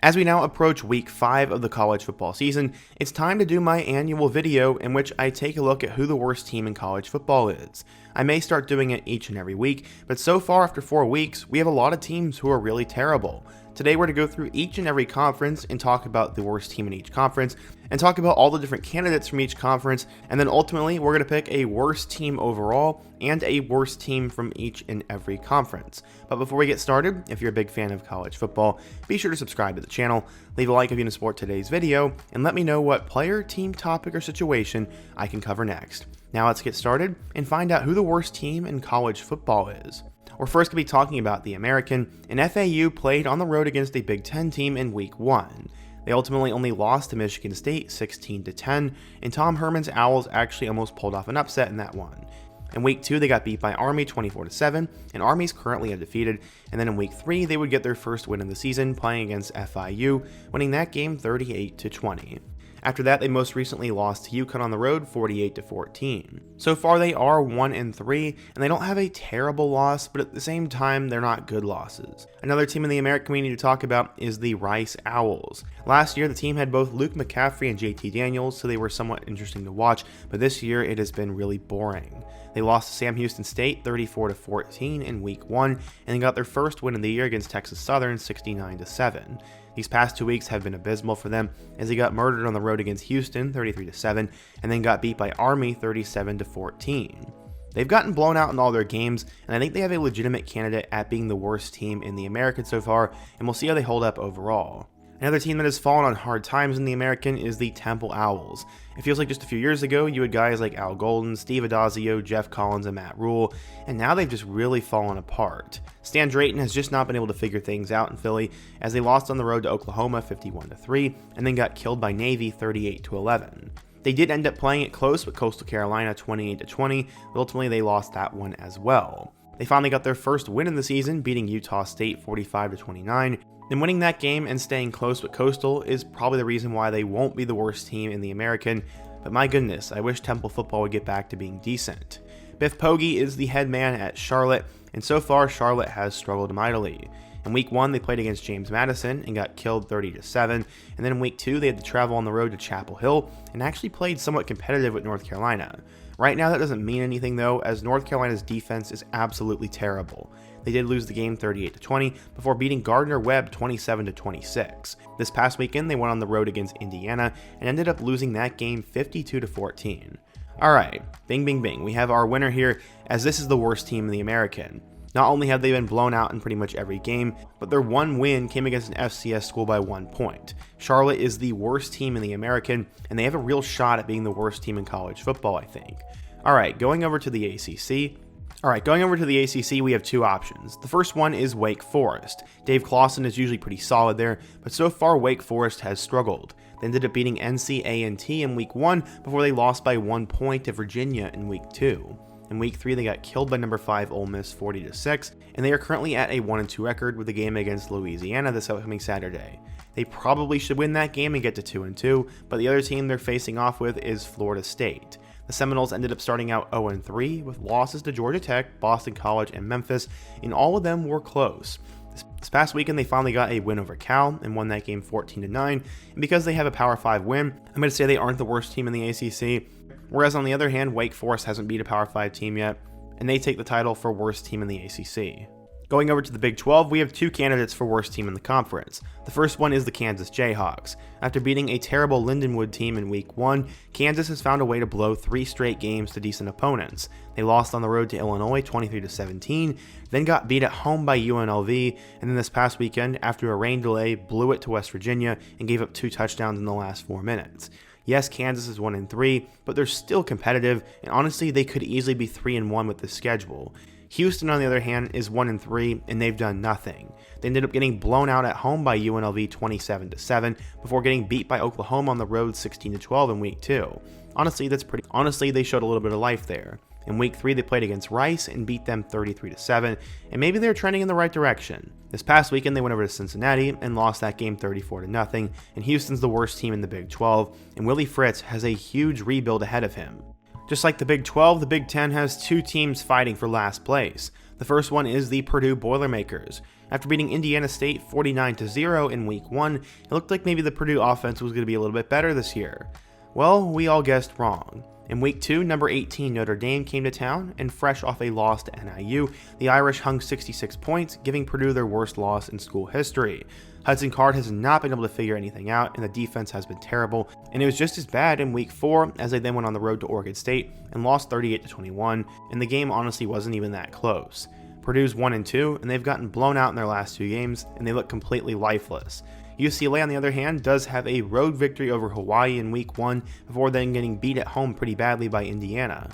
As we now approach week 5 of the college football season, it's time to do my annual video in which I take a look at who the worst team in college football is. I may start doing it each and every week, but so far after 4 weeks, we have a lot of teams who are really terrible. Today we're going to go through each and every conference and talk about the worst team in each conference, and talk about all the different candidates from each conference, and then ultimately we're going to pick a worst team overall and a worst team from each and every conference. But before we get started, if you're a big fan of college football, be sure to subscribe to the channel, leave a like if you want to support today's video, and let me know what player, team, topic, or situation I can cover next. Now let's get started and find out who the worst team in college football is. We're first going to be talking about the American, and FAU played on the road against a Big Ten team in week 1. They ultimately only lost to Michigan State 16-10, and Tom Herman's Owls actually almost pulled off an upset in that one. In week 2, they got beat by Army 24-7, and Army's currently undefeated, and then in week 3, they would get their first win of the season playing against FIU, winning that game 38-20. After that, they most recently lost to UConn on the road 48-14. So far, they are 1-3, and they don't have a terrible loss, but at the same time, they're not good losses. Another team in the American we need to talk about is the Rice Owls. Last year, the team had both Luke McCaffrey and JT Daniels, so they were somewhat interesting to watch, but this year it has been really boring. They lost to Sam Houston State 34-14 in week 1, and they got their first win of the year against Texas Southern 69-7. These past 2 weeks have been abysmal for them, as they got murdered on the road against Houston 33-7, and then got beat by Army 37-14. They've gotten blown out in all their games, and I think they have a legitimate candidate at being the worst team in the American so far, and we'll see how they hold up overall. Another team that has fallen on hard times in the American is the Temple Owls. It feels like just a few years ago, you had guys like Al Golden, Steve Adazio, Jeff Collins, and Matt Rule, and now they've just really fallen apart. Stan Drayton has just not been able to figure things out in Philly, as they lost on the road to Oklahoma 51-3, and then got killed by Navy 38-11. They did end up playing it close with Coastal Carolina 28-20, but ultimately they lost that one as well. They finally got their first win in the season, beating Utah State 45-29, and winning that game and staying close with Coastal is probably the reason why they won't be the worst team in the American, but my goodness, I wish Temple football would get back to being decent. Biff Poggi is the head man at Charlotte, and so far Charlotte has struggled mightily. In week 1, they played against James Madison and got killed 30-7, and then in week 2, they had to travel on the road to Chapel Hill and actually played somewhat competitive with North Carolina. Right now that doesn't mean anything though, as North Carolina's defense is absolutely terrible. They did lose the game 38-20 before beating Gardner-Webb 27-26. This past weekend, they went on the road against Indiana and ended up losing that game 52-14. Alright, bing bing bing, we have our winner here, as this is the worst team in the American. Not only have they been blown out in pretty much every game, but their one win came against an FCS school by 1 point. Charlotte is the worst team in the American, and they have a real shot at being the worst team in college football, I think. Alright, going over to the ACC, we have 2 options. The first one is Wake Forest. Dave Clawson is usually pretty solid there, but so far Wake Forest has struggled. They ended up beating NC A&T in week 1 before they lost by 1 point to Virginia in week 2. In week 3, they got killed by number 5 Ole Miss 40-6, and they are currently at a 1-2 record with the game against Louisiana this upcoming Saturday. They probably should win that game and get to 2-2, but the other team they're facing off with is Florida State. The Seminoles ended up starting out 0-3 with losses to Georgia Tech, Boston College, and Memphis, and all of them were close. This past weekend, they finally got a win over Cal and won that game 14-9, and because they have a Power 5 win, I'm going to say they aren't the worst team in the ACC, whereas on the other hand, Wake Forest hasn't beat a Power 5 team yet, and they take the title for worst team in the ACC. Going over to the Big 12, we have 2 candidates for worst team in the conference. The first one is the Kansas Jayhawks. After beating a terrible Lindenwood team in week 1, Kansas has found a way to blow 3 straight games to decent opponents. They lost on the road to Illinois 23-17, then got beat at home by UNLV, and then this past weekend, after a rain delay, blew it to West Virginia and gave up 2 touchdowns in the last 4 minutes. Yes, Kansas is 1-3, but they're still competitive, and honestly, they could easily be 3-1 with this schedule. Houston, on the other hand, is 1-3, and they've done nothing. They ended up getting blown out at home by UNLV 27-7 before getting beat by Oklahoma on the road 16-12 in week 2. Honestly, they showed a little bit of life there. In week 3, they played against Rice and beat them 33-7, and maybe they're trending in the right direction. This past weekend, they went over to Cincinnati and lost that game 34-0, and Houston's the worst team in the Big 12, and Willie Fritz has a huge rebuild ahead of him. Just like the Big 12, the Big 10 has 2 teams fighting for last place. The first one is the Purdue Boilermakers. After beating Indiana State 49-0 in week 1, it looked like maybe the Purdue offense was going to be a little bit better this year. Well, we all guessed wrong. In week 2, number 18 Notre Dame came to town, and fresh off a loss to NIU, the Irish hung 66 points, giving Purdue their worst loss in school history. Hudson Card has not been able to figure anything out, and the defense has been terrible, and it was just as bad in week 4 as they then went on the road to Oregon State and lost 38-21, and the game honestly wasn't even that close. Purdue's 1-2, and they've gotten blown out in their last 2 games, and they look completely lifeless. UCLA, on the other hand, does have a road victory over Hawaii in week 1 before then getting beat at home pretty badly by Indiana.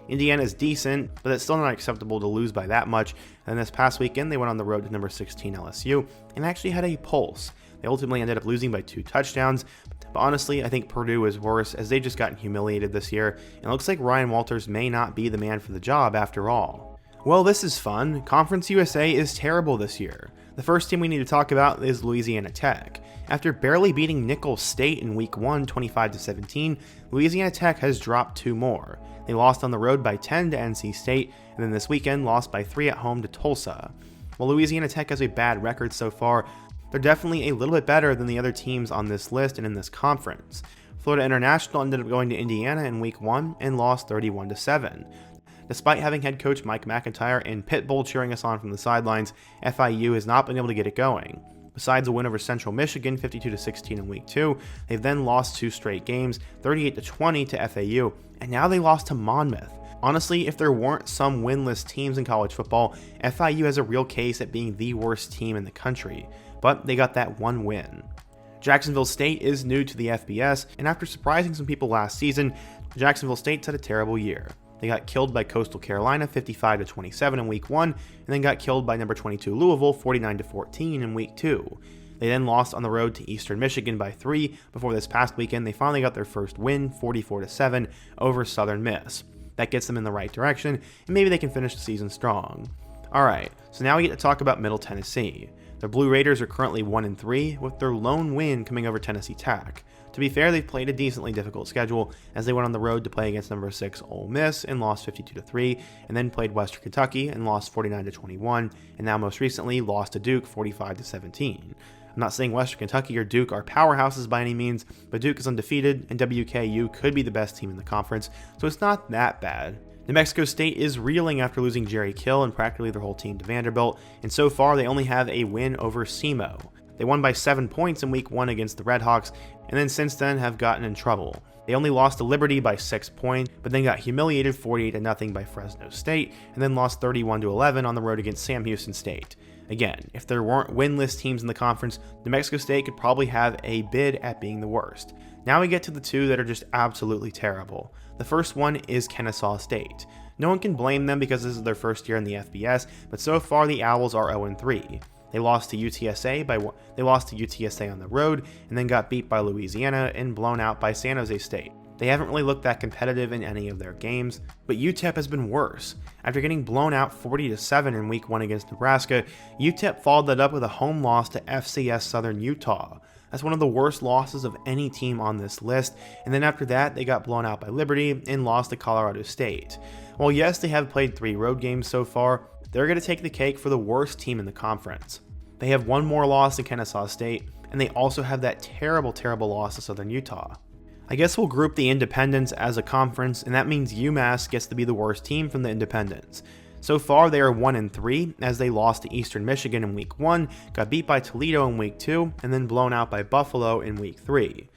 Indiana is decent, but it's still not acceptable to lose by that much, and this past weekend they went on the road to number 16 LSU and actually had a pulse. They ultimately ended up losing by 2 touchdowns, but honestly I think Purdue is worse as they've just gotten humiliated this year, and it looks like Ryan Walters may not be the man for the job after all. Well, this is fun. Conference USA is terrible this year. The first team we need to talk about is Louisiana Tech. After barely beating Nicholls State in week 1 25-17, Louisiana Tech has dropped 2 more. They lost on the road by 10 to NC State, and then this weekend lost by 3 at home to Tulsa. While Louisiana Tech has a bad record so far, they're definitely a little bit better than the other teams on this list and in this conference. Florida International ended up going to Indiana in week 1 and lost 31-7. Despite having head coach Mike McIntyre and Pitbull cheering us on from the sidelines, FIU has not been able to get it going. Besides a win over Central Michigan 52-16 in week 2, they've then lost 2 straight games, 38-20 to FAU, and now they lost to Monmouth. Honestly, if there weren't some winless teams in college football, FIU has a real case at being the worst team in the country, but they got that 1 win. Jacksonville State is new to the FBS, and after surprising some people last season, Jacksonville State's had a terrible year. They got killed by Coastal Carolina 55-27 in week 1, and then got killed by number 22 Louisville 49-14 in week 2. They then lost on the road to Eastern Michigan by 3 before this past weekend they finally got their first win 44-7 over Southern Miss. That gets them in the right direction, and maybe they can finish the season strong. Alright, so now we get to talk about Middle Tennessee. The Blue Raiders are currently 1-3 with their lone win coming over Tennessee Tech. To be fair, they've played a decently difficult schedule as they went on the road to play against number 6 Ole Miss and lost 52-3, and then played Western Kentucky and lost 49-21, and now most recently lost to Duke 45-17. I'm not saying Western Kentucky or Duke are powerhouses by any means, but Duke is undefeated and WKU could be the best team in the conference, so it's not that bad. New Mexico State is reeling after losing Jerry Kill and practically their whole team to Vanderbilt, and so far they only have a win over SEMO. They won by 7 points in week 1 against the Redhawks, and then since then have gotten in trouble. They only lost to Liberty by 6 points, but then got humiliated 48-0 by Fresno State, and then lost 31-11 on the road against Sam Houston State. Again, if there weren't winless teams in the conference, New Mexico State could probably have a bid at being the worst. Now we get to the 2 that are just absolutely terrible. The first one is Kennesaw State. No one can blame them because this is their first year in the FBS, but so far the Owls are 0-3. They lost to UTSA on the road, and then got beat by Louisiana and blown out by San Jose State. They haven't really looked that competitive in any of their games, but UTEP has been worse. After getting blown out 40-7 in week 1 against Nebraska, UTEP followed that up with a home loss to FCS Southern Utah. That's one of the worst losses of any team on this list, and then after that they got blown out by Liberty and lost to Colorado State. While yes, they have played 3 road games so far, they're going to take the cake for the worst team in the conference. They have 1 more loss to Kennesaw State, and they also have that terrible loss to Southern Utah. I guess we'll group the independents as a conference, and that means UMass gets to be the worst team from the independents. So far, they are 1-3 as they lost to Eastern Michigan in week 1, got beat by Toledo in week 2, and then blown out by Buffalo in week 3.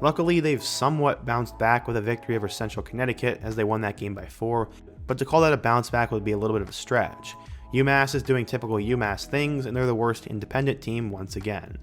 Luckily, they've somewhat bounced back with a victory over Central Connecticut as they won that game by 4, but to call that a bounce back would be a little bit of a stretch. UMass is doing typical UMass things, and they're the worst independent team once again.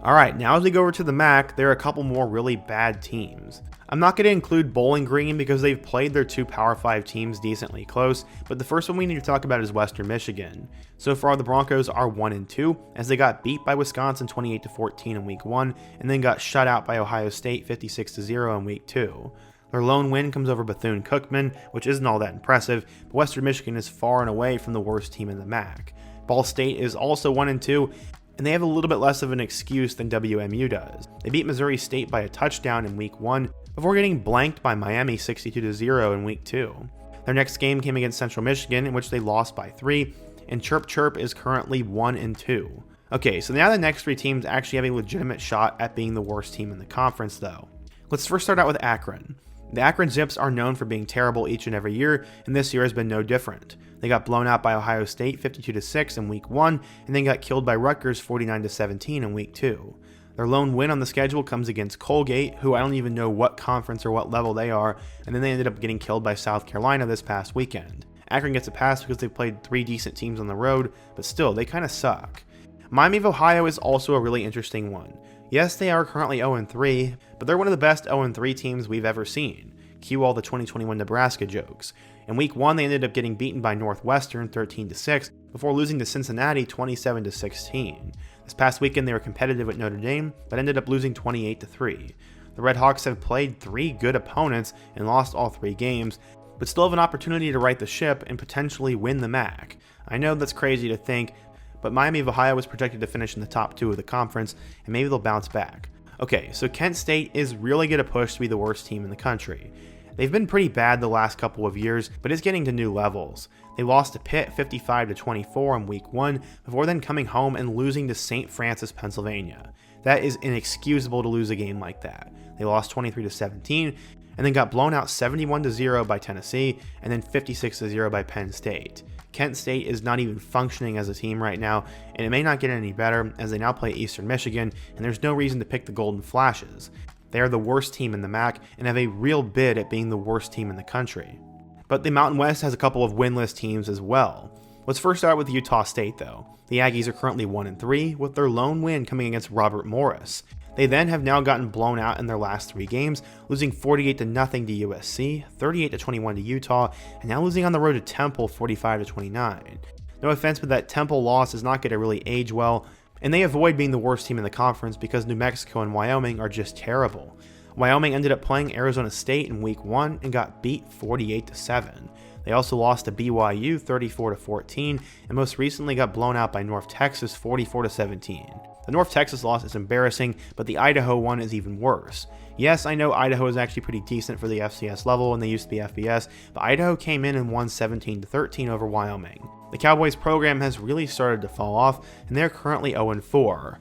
Alright, now as we go over to the MAC, there are a couple more really bad teams. I'm not going to include Bowling Green because they've played their 2 Power 5 teams decently close, but the first one we need to talk about is Western Michigan. So far, the Broncos are 1-2 as they got beat by Wisconsin 28-14 in week 1, and then got shut out by Ohio State 56-0 in week 2. Their lone win comes over Bethune-Cookman, which isn't all that impressive, but Western Michigan is far and away from the worst team in the MAC. Ball State is also 1-2, and they have a little bit less of an excuse than WMU does. They beat Missouri State by a touchdown in week 1 before getting blanked by Miami 62-0 in week 2. Their next game came against Central Michigan, in which they lost by 3, and Chirp Chirp is currently 1-2. Okay, so now the next 3 teams actually have a legitimate shot at being the worst team in the conference though. Let's first start out with Akron. The Akron Zips are known for being terrible each and every year, and this year has been no different. They got blown out by Ohio State 52-6 in week 1, and then got killed by Rutgers 49-17 in week 2. Their lone win on the schedule comes against Colgate, who I don't even know what conference or what level they are, and then they ended up getting killed by South Carolina this past weekend. Akron gets a pass because they played 3 decent teams on the road, but still, they kind of suck. Miami of Ohio is also a really interesting one. Yes, they are currently 0-3, but they're one of the best 0-3 teams we've ever seen. Cue all the 2021 Nebraska jokes. In week 1, they ended up getting beaten by Northwestern 13-6 before losing to Cincinnati 27-16. This past weekend, they were competitive with Notre Dame, but ended up losing 28-3. The Red Hawks have played 3 good opponents and lost all 3 games, but still have an opportunity to right the ship and potentially win the MAC. I know that's crazy to think, but Miami of Ohio was projected to finish in the top 2 of the conference, and maybe they'll bounce back. Okay, so Kent State is really going to push to be the worst team in the country. They've been pretty bad the last couple of years, but it's getting to new levels. They lost to Pitt 55-24 in week 1, before then coming home and losing to St. Francis, Pennsylvania. That is inexcusable to lose a game like that. They lost 23-17, and then got blown out 71-0 by Tennessee, and then 56-0 by Penn State. Kent State is not even functioning as a team right now, and it may not get any better as they now play Eastern Michigan, and there's no reason to pick the Golden Flashes. They are the worst team in the MAC and have a real bid at being the worst team in the country. But the Mountain West has a couple of winless teams as well. Let's first start with Utah State though. The Aggies are currently 1-3 with their lone win coming against Robert Morris. They then have now gotten blown out in their last 3 games, losing 48-0 to USC, 38-21 to Utah, and now losing on the road to Temple 45-29. No offense, but that Temple loss is not going to really age well, and they avoid being the worst team in the conference because New Mexico and Wyoming are just terrible. Wyoming ended up playing Arizona State in week 1 and got beat 48-7. They also lost to BYU 34-14, and most recently got blown out by North Texas 44-17. The North Texas loss is embarrassing, but the Idaho one is even worse. Yes, I know Idaho is actually pretty decent for the FCS level and they used to be FBS, but Idaho came in and won 17-13 over Wyoming. The Cowboys program has really started to fall off, and they're currently 0-4.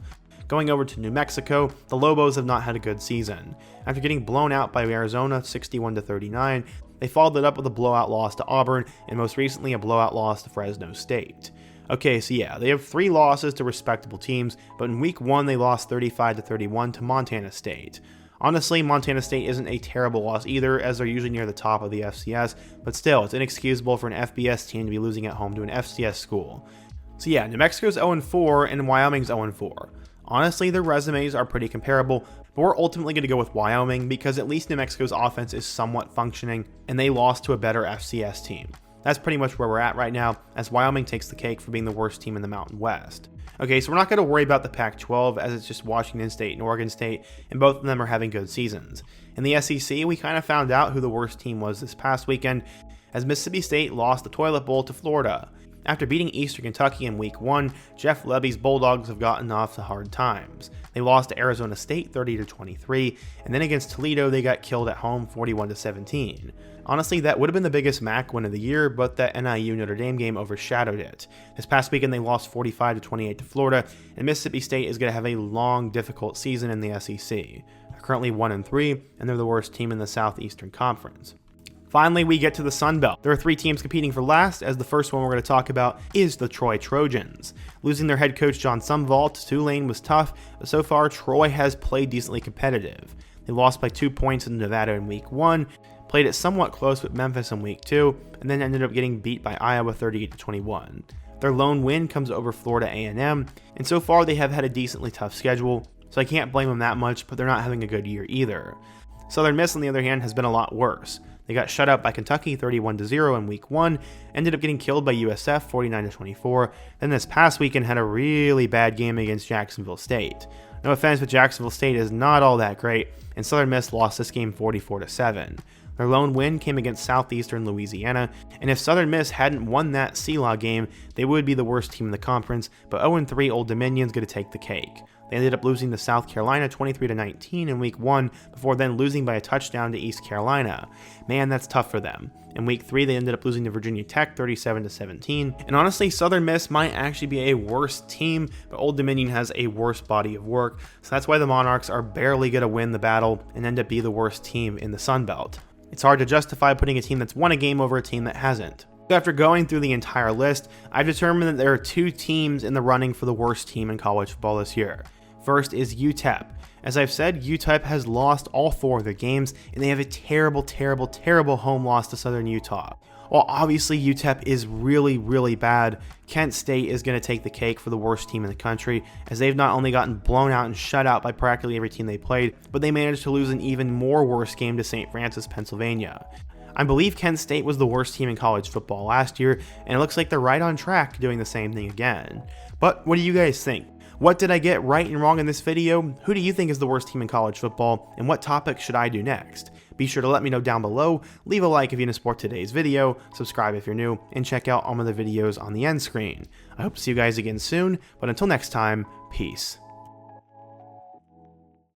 Going over to New Mexico, the Lobos have not had a good season. After getting blown out by Arizona 61-39, they followed it up with a blowout loss to Auburn, and most recently a blowout loss to Fresno State. Okay, so yeah, they have 3 losses to respectable teams, but in week 1 they lost 35-31 to Montana State. Honestly, Montana State isn't a terrible loss either, as they're usually near the top of the FCS, but still, it's inexcusable for an FBS team to be losing at home to an FCS school. So yeah, New Mexico's 0-4 and Wyoming's 0-4. Honestly, their resumes are pretty comparable, but we're ultimately going to go with Wyoming because at least New Mexico's offense is somewhat functioning, and they lost to a better FCS team. That's pretty much where we're at right now, as Wyoming takes the cake for being the worst team in the Mountain West. Okay, so we're not going to worry about the Pac-12 as it's just Washington State and Oregon State, and both of them are having good seasons. In the SEC, we kind of found out who the worst team was this past weekend, as Mississippi State lost the Toilet Bowl to Florida. After beating Eastern Kentucky in week 1, Jeff Lebby's Bulldogs have gotten off to hard times. They lost to Arizona State 30-23, and then against Toledo they got killed at home 41-17. Honestly, that would have been the biggest MAC win of the year, but that NIU Notre Dame game overshadowed it. This past weekend they lost 45-28 to Florida, and Mississippi State is going to have a long, difficult season in the SEC. They're currently 1-3, and they're the worst team in the Southeastern Conference. Finally, we get to the Sun Belt. There are 3 teams competing for last, as the first one we're going to talk about is the Troy Trojans. Losing their head coach John Sumval to Tulane was tough, but so far Troy has played decently competitive. They lost by 2 points in Nevada in week 1, played it somewhat close with Memphis in week 2, and then ended up getting beat by Iowa 38-21. Their lone win comes over Florida A&M, and so far they have had a decently tough schedule, so I can't blame them that much, but they're not having a good year either. Southern Miss, on the other hand, has been a lot worse. They got shut out by Kentucky 31-0 in week 1, ended up getting killed by USF 49-24, then this past weekend had a really bad game against Jacksonville State. No offense, but Jacksonville State is not all that great, and Southern Miss lost this game 44-7. Their lone win came against Southeastern Louisiana, and if Southern Miss hadn't won that CLA game, they would be the worst team in the conference, but 0-3 Old Dominion's going to take the cake. They ended up losing to South Carolina 23-19 in week 1 before then losing by a touchdown to East Carolina. Man, that's tough for them. In week 3, they ended up losing to Virginia Tech 37-17. And honestly, Southern Miss might actually be a worse team, but Old Dominion has a worse body of work. So that's why the Monarchs are barely going to win the battle and end up being the worst team in the Sun Belt. It's hard to justify putting a team that's won a game over a team that hasn't. After going through the entire list, I've determined that there are 2 teams in the running for the worst team in college football this year. First is UTEP. As I've said, UTEP has lost all 4 of their games, and they have a terrible, terrible, terrible home loss to Southern Utah. While obviously UTEP is really, really bad, Kent State is going to take the cake for the worst team in the country, as they've not only gotten blown out and shut out by practically every team they played, but they managed to lose an even more worse game to St. Francis, Pennsylvania. I believe Kent State was the worst team in college football last year, and it looks like they're right on track doing the same thing again. But what do you guys think? What did I get right and wrong in this video? Who do you think is the worst team in college football, and what topic should I do next? Be sure to let me know down below, leave a like if you want to support today's video, subscribe if you're new, and check out all of the videos on the end screen. I hope to see you guys again soon, but until next time, peace.